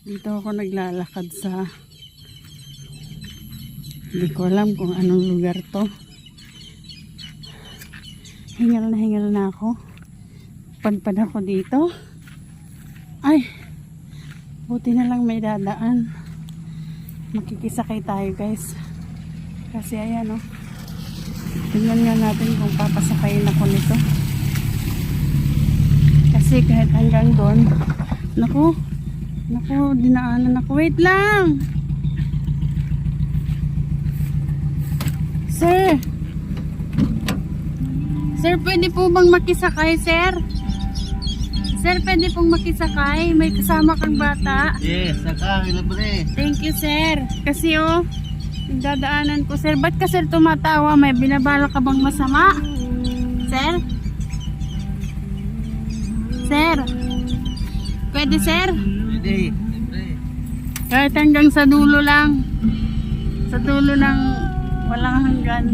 Dito ako naglalakad sa hindi ko alam kung anong lugar to. Hingal na ako. Padpad ako dito. Ay, buti na lang may dadaan. Makikisakay tayo guys. Kasi ayan tingnan nga natin kung papasakayin ako nito. Kasi kahit hanggang doon, naku, dinaanan ako. Wait lang! Sir! Sir, pwede po bang makisakay, sir? Sir, pwede pong makisakay? May kasama kang bata? Yes, sakay, libre. Thank you, sir. Kasi dadaanan ko, sir. Ba't ka, sir, tumatawa? May binabala ka bang masama? Sir? Sir? Pwede, sir? Pwede, libre. Kahit hanggang sa dulo lang. Sa dulo ng walang hanggan.